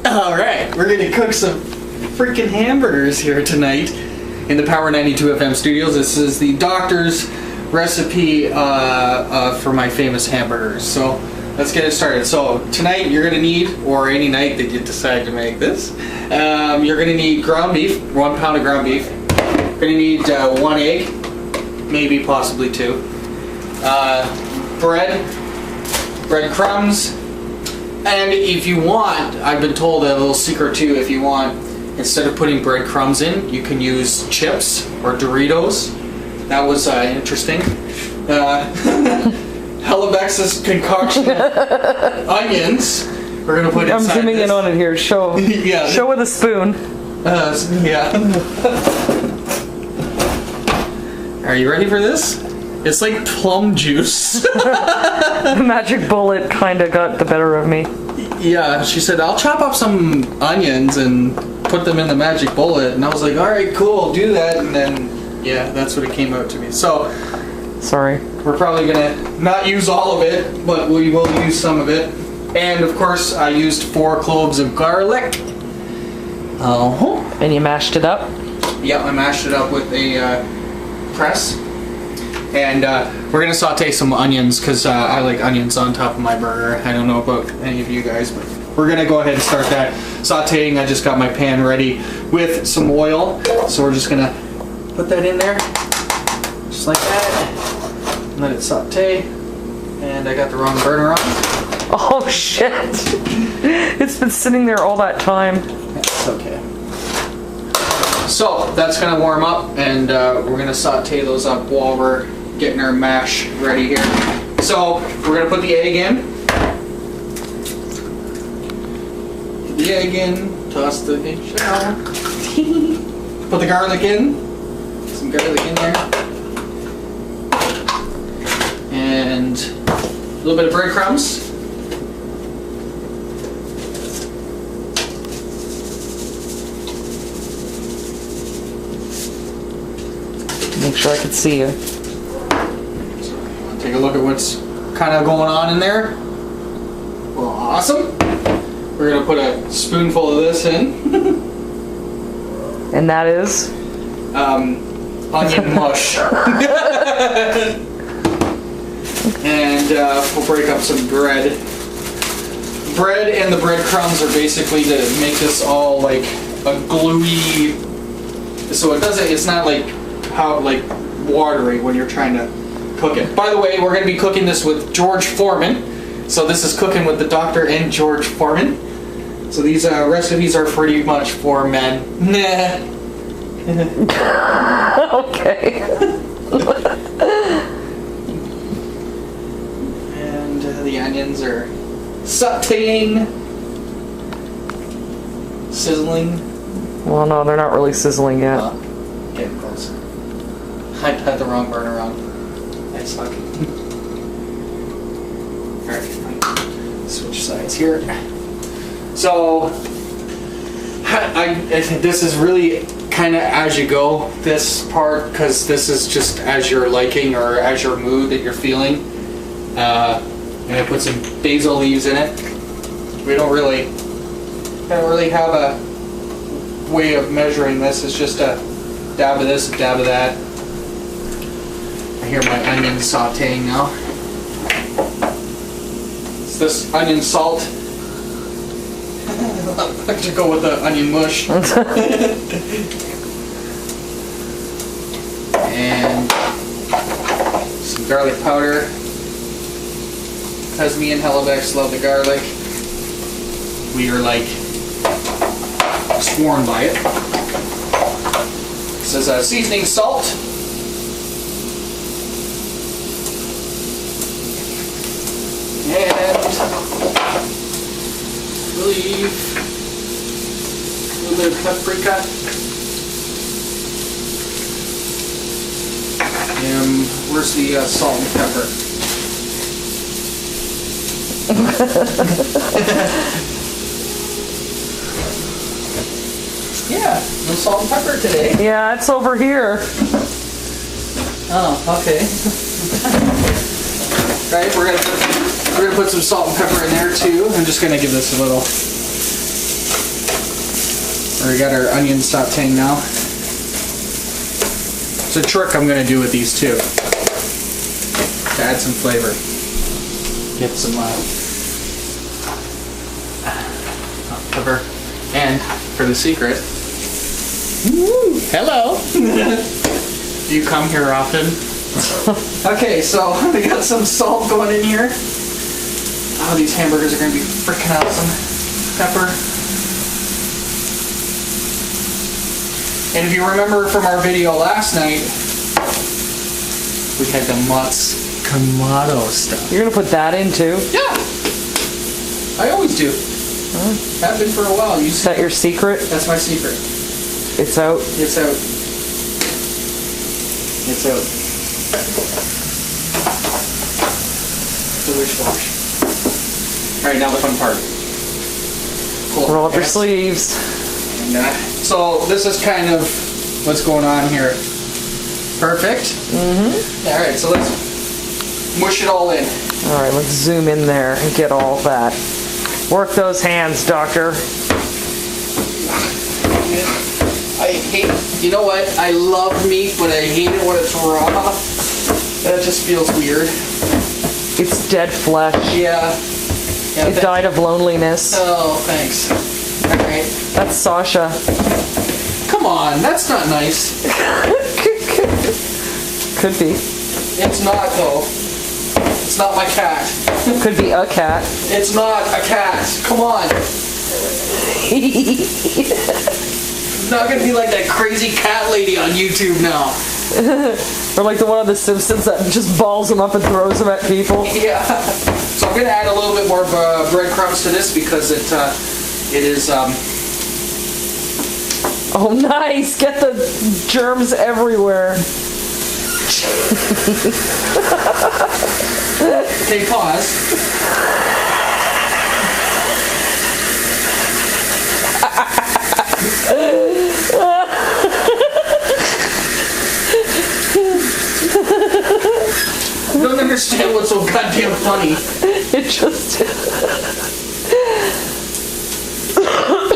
Alright, we're gonna cook some freaking hamburgers here tonight in the Power 92 FM studios. This is the doctor's recipe for my famous hamburgers. So let's get it started. So tonight you're gonna need, or any night that you decide to make this, you're gonna need ground beef, 1 pound of ground beef. You're gonna need 1 egg, maybe possibly 2. Breadcrumbs. And if you want, I've been told a little secret too, if you want, instead of putting breadcrumbs in, you can use chips or Doritos. That was interesting. Hellebex's concoction onions. We're going to put inside. I'm zooming in on it here. Show. Yeah. Show with a spoon. Yeah. Are you ready for this? It's like plum juice. The magic bullet kind of got the better of me. Yeah, she said, I'll chop up some onions and put them in the magic bullet. And I was like, alright, cool, do that. And then, yeah, that's what it came out to me. So, sorry. We're probably going to not use all of it, but we will use some of it. And, of course, I used 4 cloves of garlic. And you mashed it up? Yeah, I mashed it up with a press. And we're going to saute some onions because I like onions on top of my burger. I don't know about any of you guys, but we're going to go ahead and start that sauteing. I just got my pan ready with some oil. So we're just going to put that in there, just like that. Let it saute. And I got the wrong burner on. Oh shit! It's been sitting there all that time. It's okay. So that's going to warm up, and we're going to saute those up while we're getting our mash ready here. So we're going to put the egg in. Put the egg in, toss the egg shell. Put the garlic in. Some garlic in there. And a little bit of breadcrumbs. Make sure I can see you. Take a look at what's kind of going on in there. Well, awesome. We're going to put a spoonful of this in. And that is? Onion mush. And we'll break up some bread. Bread and the breadcrumbs are basically to make this all like a gluey, so it's not like watery when you're trying to cook it. By the way, we're going to be cooking this with George Foreman. So this is cooking with the doctor and George Foreman. So these recipes are pretty much for men. Nah. Okay. And the onions are sauteing, sizzling. Well, no, they're not really sizzling yet. Getting close. I had the wrong burner on. I suck. Alright, switch sides here. So, this is really kind of as you go, this part, because this is just as your liking or as your mood that you're feeling. I'm going to put some basil leaves in it. We don't really have a way of measuring this. It's just a dab of this, a dab of that. I hear my onions sauteing now. It's this onion salt. I like to go with the onion mush. And some garlic powder. Because me and Hellebex love the garlic. We are like sworn by it. This is seasoning salt. And I believe a little bit of paprika. And where's the salt and pepper? Yeah, no salt and pepper today. Yeah, it's over here. Oh, okay. Right, we're gonna put some salt and pepper in there too. I'm just gonna give this a little We got our onions sauteing now. It's a trick I'm going to do with these too, to add some flavor. Get some pepper. And for the secret, woo, hello. Do you come here often? Okay, so we got some salt going in here. Oh, these hamburgers are going to be freaking awesome. Pepper. And if you remember from our video last night, we had the Mott's Kamado stuff. You're gonna put that in too? Yeah! I always do. Have been for a while. Is that your secret? That's my secret. It's out? It's out. It's out. Delish wash. Alright, now the fun part. Cool. Roll up your sleeves. And, so this is kind of what's going on here. Perfect. Mm-hmm. Alright, so let's mush it all in. Alright, let's zoom in there and get all that. Work those hands, doctor. I hate, you know what? I love meat, but I hate it when it's raw. That just feels weird. It's dead flesh. Yeah. It died of loneliness. Oh, thanks. Alright. That's Sasha. Come on, that's not nice. Could be. It's not, though. It's not my cat. Could be a cat. It's not a cat. Come on. It's not gonna be like that crazy cat lady on YouTube now. Or like the one on The Simpsons that just balls them up and throws them at people. Yeah. So I'm gonna add a little bit more breadcrumbs to this because it is Oh, nice! Get the germs everywhere. Okay, pause. I don't understand what's so goddamn funny. It just...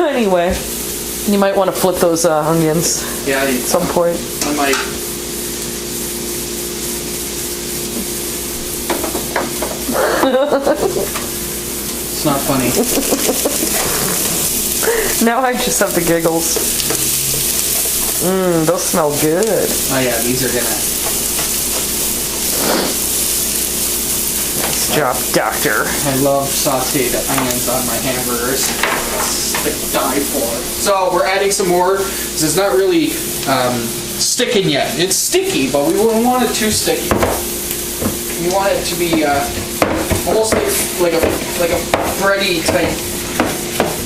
Anyway, you might want to flip those onions. Yeah, at some point. I might. It's not funny. Now I just have the giggles. Those smell good. Oh yeah, these are gonna... Nice job, doctor. I love sauteed onions on my hamburgers. It's like die for. So we're adding some more. This is not really sticking yet. It's sticky, but we wouldn't want it too sticky. We want it to be almost like a bready type.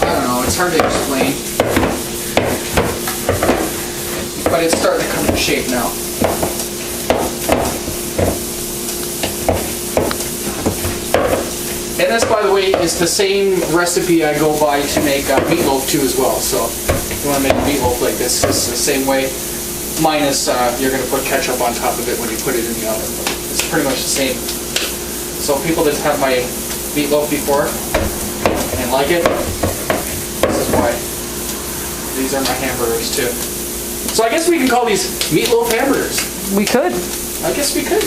I don't know. It's hard to explain, but it's starting to come to shape now. And this, by the way, is the same recipe I go by to make meatloaf too as well. So if you want to make meatloaf like this, it's the same way. Minus you're going to put ketchup on top of it when you put it in the oven. It's pretty much the same. So people that have my meatloaf before and like it, this is why. These are my hamburgers too. So I guess we can call these meatloaf hamburgers. We could. I guess we could.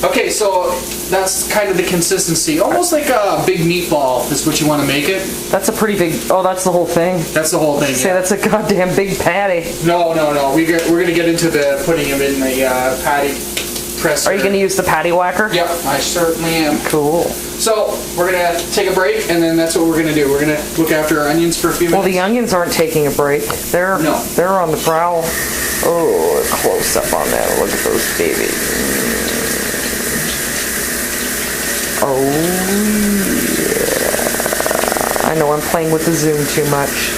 Okay, so that's kind of the consistency. Almost like a big meatball is what you want to make it. That's a pretty big... Oh, that's the whole thing. That's the whole thing, Say that's a goddamn big patty. No. We're going to get into the putting them in the patty presser. Are you going to use the patty whacker? Yep, I certainly am. Cool. So, we're going to take a break, and then that's what we're going to do. We're going to look after our onions for a few minutes. Well, the onions aren't taking a break. They're on the prowl. Oh, close up on that. Look at those babies. Oh, yeah. I know I'm playing with the zoom too much.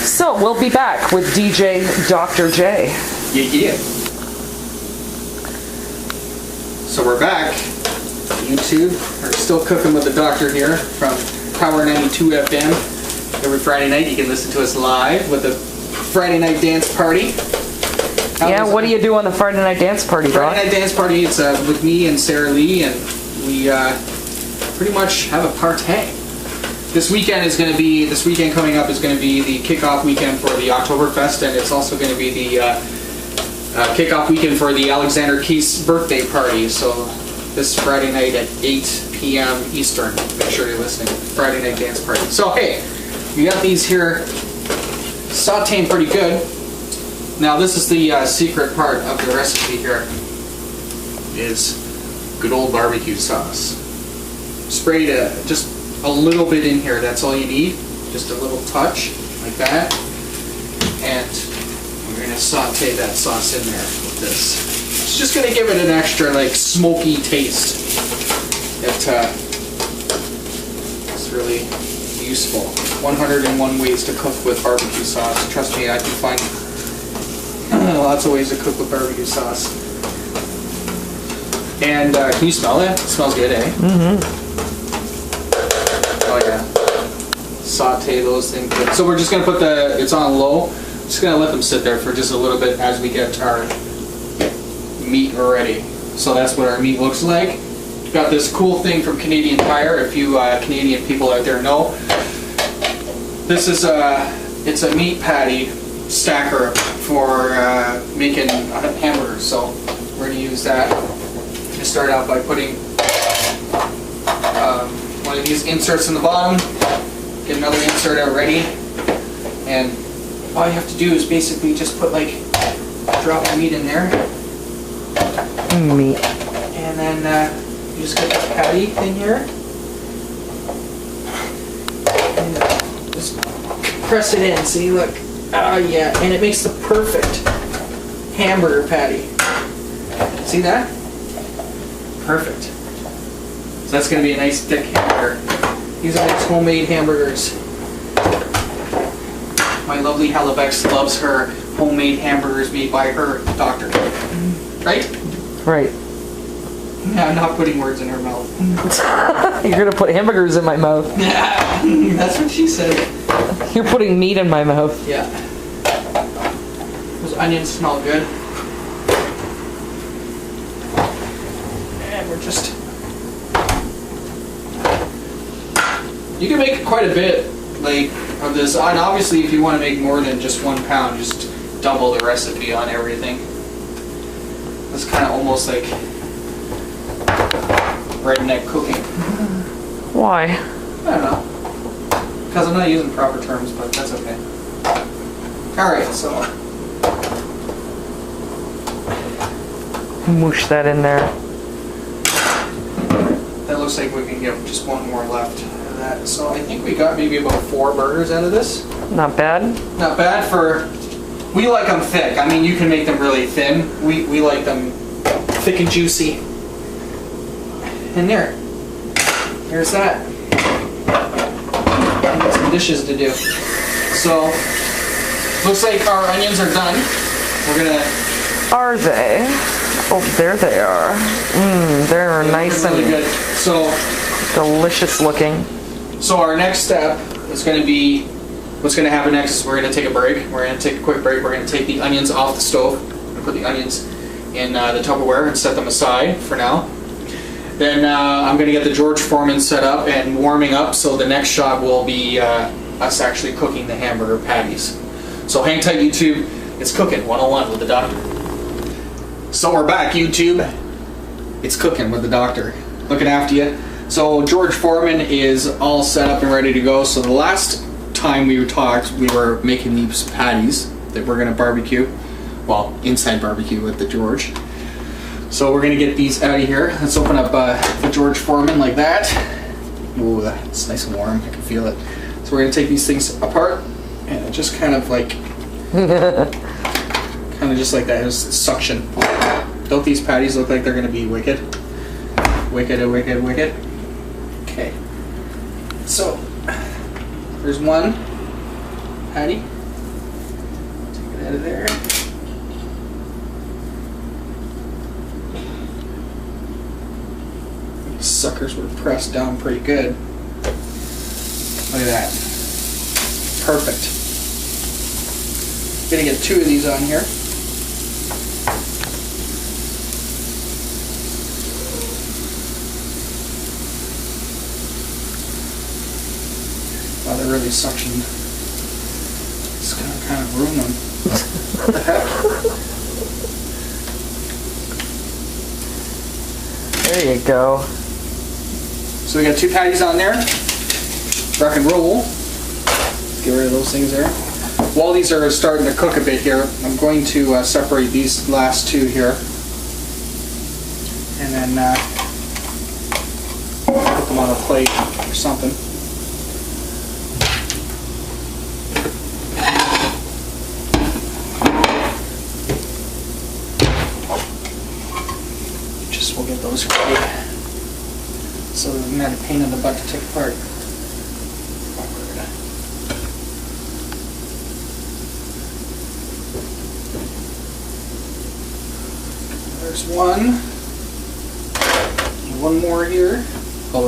So, we'll be back with DJ Dr. J. Yeah. So we're back. YouTube. We're still cooking with the doctor here from Power 92 FM. Every Friday night you can listen to us live with the Friday night dance party. Yeah, what do you do on the Friday night dance party, Doc? Friday night dance party, it's with me and Sarah Lee, and we pretty much have a party. this weekend coming up is going to be the kickoff weekend for the Oktoberfest, and it's also going to be the kickoff weekend for the Alexander Keith's birthday party. So this Friday night at 8 p.m. Eastern. Make sure you're listening. Friday night dance party. So hey, we got these here sauteing pretty good. Now this is the secret part of the recipe here. Is good old barbecue sauce. Sprayed just a little bit in here. That's all you need. Just a little touch like that, and we're gonna saute that sauce in there with this. It's just gonna give it an extra like smoky taste. It's really useful. 101 ways to cook with barbecue sauce. Trust me, I can find lots of ways to cook with barbecue sauce. And can you smell it? It smells good, eh? Mm-hmm. Oh yeah. Saute those things. So we're just gonna put it's on low. Just gonna let them sit there for just a little bit as we get our meat ready. So that's what our meat looks like. Got this cool thing from Canadian Tire. If you Canadian people out there know, this is it's a meat patty stacker for making hamburgers. So we're gonna use that. Just start out by putting one of these inserts in the bottom. Get another insert out ready, and all you have to do is basically just put like a drop of meat in there. Meat. And then you just get the patty in here. And just press it in. See, look. Oh yeah, and it makes the perfect hamburger patty. See that? Perfect. So that's going to be a nice thick hamburger. These are nice homemade hamburgers. My lovely Halibex loves her homemade hamburgers made by her doctor. Right? Right. Yeah, I'm not putting words in her mouth. You're gonna put hamburgers in my mouth. That's what she said. You're putting meat in my mouth. Yeah. Those onions smell good. And we're just... You can make quite a bit like of this, and obviously if you want to make more than just 1 pound, just double the recipe on everything. It's kind of almost like redneck cooking. Why? I don't know. Because I'm not using proper terms, but that's okay. Alright, so... Moosh that in there. That looks like we can get just one more left of that. So I think we got maybe about 4 burgers out of this. Not bad. Not bad for... We like them thick. I mean, you can make them really thin. We like them thick and juicy. And there's that. Got some dishes to do. So, looks like our onions are done. We're gonna... Are they? Oh, there they are. They're nice really and good. So, delicious looking. So our next step is going to be, what's going to happen next is we're going to take a break. We're going to take a quick break. We're going to take the onions off the stove. We're going to put the onions in the Tupperware and set them aside for now. Then I'm going to get the George Foreman set up and warming up, so the next shot will be us actually cooking the hamburger patties. So hang tight, YouTube. It's Cooking 101 with the Doctor. So we're back, YouTube. It's Cooking with the Doctor. Looking after you. So George Foreman is all set up and ready to go. So the last time we talked, we were making these patties that we're going to barbecue. Well, inside barbecue with the George. So we're going to get these out of here. Let's open up the George Foreman like that. Ooh, it's nice and warm. I can feel it. So we're going to take these things apart and just kind of like... kind of just like that. Just suction. Don't these patties look like they're going to be wicked? Wicked, wicked, wicked. Okay. So, there's one patty. Take it out of there. These suckers were pressed down pretty good. Look at that. Perfect. Gonna get 2 of these on here. Wow, they're really suctioned. It's gonna kind of ruin them. What the heck? There you go. So we got 2 patties on there. Rock and roll. Let's get rid of those things there. While these are starting to cook a bit here, I'm going to separate these last 2 here. And then put them on a plate or something. We'll get those ready. So they're not a pain in the butt to take apart. There's one. One more here. Oh,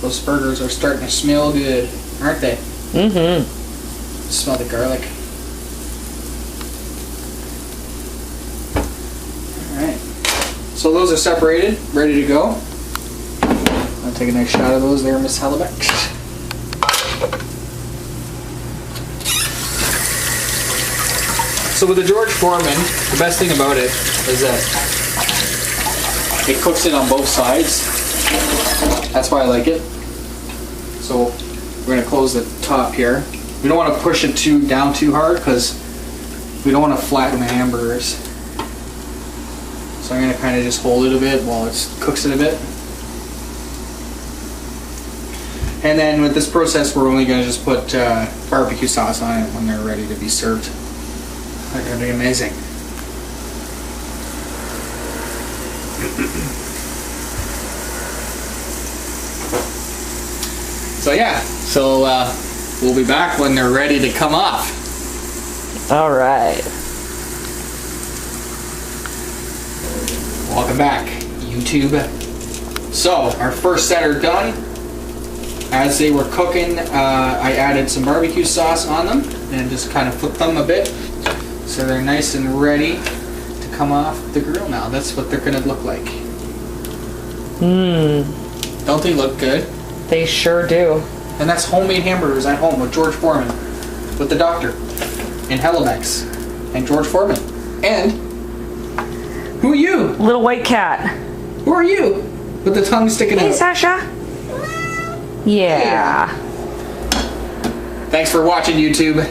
those burgers are starting to smell good, aren't they? Mm-hmm. Smell the garlic. So those are separated, ready to go. I'll take a nice shot of those there, Miss Hallebeck. So with the George Foreman, the best thing about it is that it cooks it on both sides. That's why I like it. So we're going to close the top here. We don't want to push it down too hard because we don't want to flatten the hamburgers. So I'm going to kind of just hold it a bit while it cooks it a bit. And then with this process, we're only going to just put barbecue sauce on it when they're ready to be served. They're going to be amazing. So yeah, we'll be back when they're ready to come off. All right. Welcome back, YouTube. So, our first set are done. As they were cooking, I added some barbecue sauce on them and just kind of flipped them a bit. So they're nice and ready to come off the grill now. That's what they're going to look like. Mmm. Don't they look good? They sure do. And that's homemade hamburgers at home with George Foreman, with the doctor, and Hellebeck's, and George Foreman. And who are you? Little white cat. Who are you? With the tongue sticking out. Hey, Sasha. Yeah. Thanks for watching, YouTube.